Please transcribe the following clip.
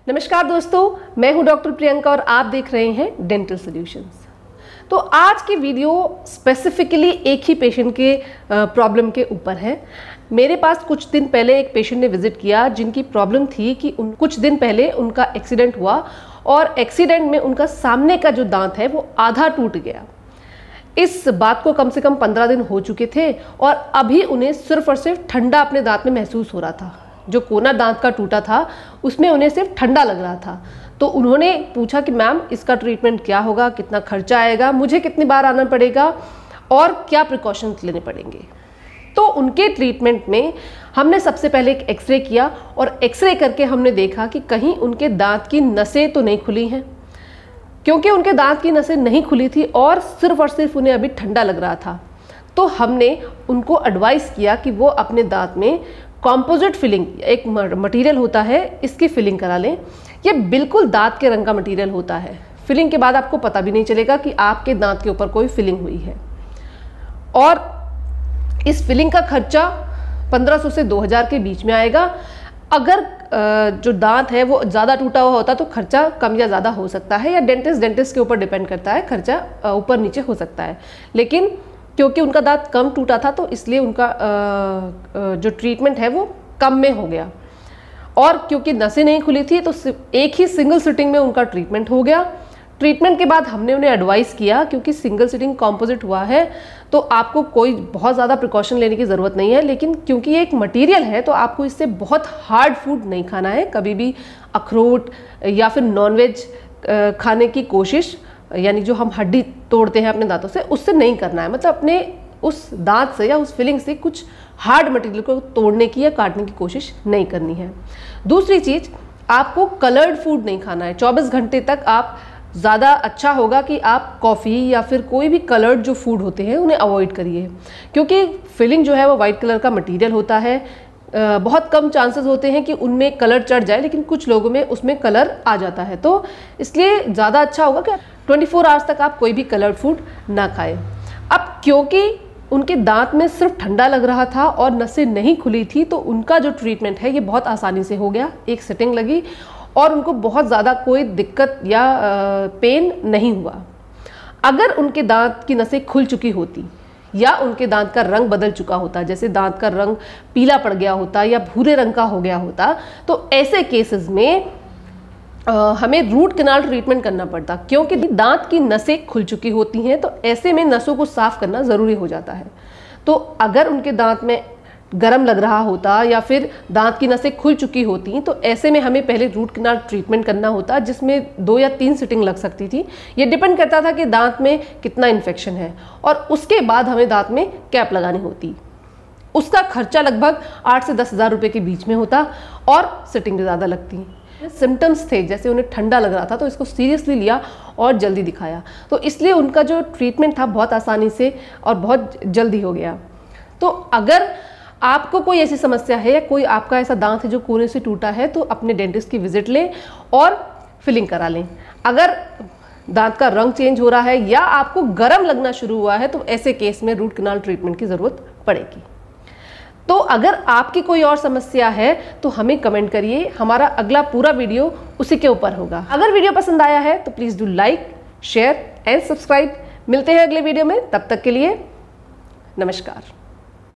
नमस्कार दोस्तों, मैं हूं डॉक्टर प्रियंका और आप देख रहे हैं डेंटल सॉल्यूशंस। तो आज की वीडियो स्पेसिफिकली एक ही पेशेंट के प्रॉब्लम के ऊपर है। मेरे पास कुछ दिन पहले एक पेशेंट ने विजिट किया जिनकी प्रॉब्लम थी कि कुछ दिन पहले उनका एक्सीडेंट हुआ और एक्सीडेंट में उनका सामने का जो दांत है वो आधा टूट गया। इस बात को कम से कम 15 दिन हो चुके थे और अभी उन्हें सिर्फ और सिर्फ ठंडा अपने दांत में महसूस हो रहा था। जो कोना दांत का टूटा था उसमें उन्हें सिर्फ ठंडा लग रहा था। तो उन्होंने पूछा कि मैम इसका ट्रीटमेंट क्या होगा, कितना खर्चा आएगा, मुझे कितनी बार आना पड़ेगा और क्या प्रिकॉशंस लेने पड़ेंगे। तो उनके ट्रीटमेंट में हमने सबसे पहले एक एक्सरे किया और एक्सरे करके हमने देखा कि कहीं उनके दांत की नसें तो नहीं खुली हैं, क्योंकि उनके दांत की नसें नहीं खुली थी और सिर्फ उन्हें अभी ठंडा लग रहा था। तो हमने उनको एडवाइस किया कि वो अपने दांत में कॉम्पोजिट फिलिंग, एक मटेरियल होता है, इसकी फिलिंग करा लें। ये बिल्कुल दांत के रंग का मटेरियल होता है। फिलिंग के बाद आपको पता भी नहीं चलेगा कि आपके दांत के ऊपर कोई फिलिंग हुई है। और इस फिलिंग का खर्चा 1500 से 2000 के बीच में आएगा। अगर जो दांत है वो ज़्यादा टूटा हुआ होता तो खर्चा कम या ज़्यादा हो सकता है, या डेंटिस्ट के ऊपर डिपेंड करता है, खर्चा ऊपर नीचे हो सकता है। लेकिन क्योंकि उनका दांत कम टूटा था तो इसलिए उनका जो ट्रीटमेंट है वो कम में हो गया। और क्योंकि नसें नहीं खुली थी तो एक ही सिंगल सिटिंग में उनका ट्रीटमेंट हो गया। ट्रीटमेंट के बाद हमने उन्हें एडवाइस किया, क्योंकि सिंगल सिटिंग कॉम्पोजिट हुआ है तो आपको कोई बहुत ज़्यादा प्रिकॉशन लेने की ज़रूरत नहीं है, लेकिन क्योंकि ये एक मटेरियल है तो आपको इससे बहुत हार्ड फूड नहीं खाना है। कभी भी अखरोट या फिर नॉनवेज खाने की कोशिश, यानी जो हम हड्डी तोड़ते हैं अपने दांतों से, उससे नहीं करना है। मतलब अपने उस दांत से या उस फिलिंग से कुछ हार्ड मटेरियल को तोड़ने की या काटने की कोशिश नहीं करनी है। दूसरी चीज़, आपको कलर्ड फूड नहीं खाना है। 24 घंटे तक आप ज़्यादा अच्छा होगा कि आप कॉफ़ी या फिर कोई भी कलर्ड जो फूड होते हैं उन्हें अवॉइड करिए, क्योंकि फिलिंग जो है वो वाइट कलर का मटेरियल होता है। बहुत कम चांसेस होते हैं कि उनमें कलर चढ़ जाए, लेकिन कुछ लोगों में उसमें कलर आ जाता है। तो इसलिए ज़्यादा अच्छा होगा कि 24 आवर्स तक आप कोई भी कलर्ड फूड ना खाएं। अब क्योंकि उनके दांत में सिर्फ ठंडा लग रहा था और नसें नहीं खुली थी तो उनका जो ट्रीटमेंट है ये बहुत आसानी से हो गया। एक सिटिंग लगी और उनको बहुत ज़्यादा कोई दिक्कत या पेन नहीं हुआ। अगर उनके दांत की नसें खुल चुकी होती या उनके दांत का रंग बदल चुका होता, जैसे दांत का रंग पीला पड़ गया होता या भूरे रंग का हो गया होता, तो ऐसे केसेस में हमें रूट कैनाल ट्रीटमेंट करना पड़ता, क्योंकि दांत की नसें खुल चुकी होती हैं। तो ऐसे में नसों को साफ करना ज़रूरी हो जाता है। तो अगर उनके दांत में गरम लग रहा होता या फिर दांत की नसें खुल चुकी होती तो ऐसे में हमें पहले रूट कैनाल ट्रीटमेंट करना होता, जिसमें 2 या 3 सिटिंग लग सकती थी। ये डिपेंड करता था कि दांत में कितना इन्फेक्शन है, और उसके बाद हमें दांत में कैप लगानी होती। उसका खर्चा लगभग 8 से 10 हज़ार रुपये के बीच में होता और सिटिंग ज़्यादा लगती। सिम्टम्स थे, जैसे उन्हें ठंडा लग रहा था तो इसको सीरियसली लिया और जल्दी दिखाया, तो इसलिए उनका जो ट्रीटमेंट था बहुत आसानी से और बहुत जल्दी हो गया। तो अगर आपको कोई ऐसी समस्या है या कोई आपका ऐसा दांत है जो कोने से टूटा है तो अपने डेंटिस्ट की विजिट लें और फिलिंग करा लें। अगर दांत का रंग चेंज हो रहा है या आपको गर्म लगना शुरू हुआ है तो ऐसे केस में रूट कैनाल ट्रीटमेंट की ज़रूरत पड़ेगी। तो अगर आपकी कोई और समस्या है तो हमें कमेंट करिए, हमारा अगला पूरा वीडियो उसी के ऊपर होगा। अगर वीडियो पसंद आया है तो please do like, share and subscribe. मिलते हैं अगले वीडियो में, तब तक के लिए नमस्कार।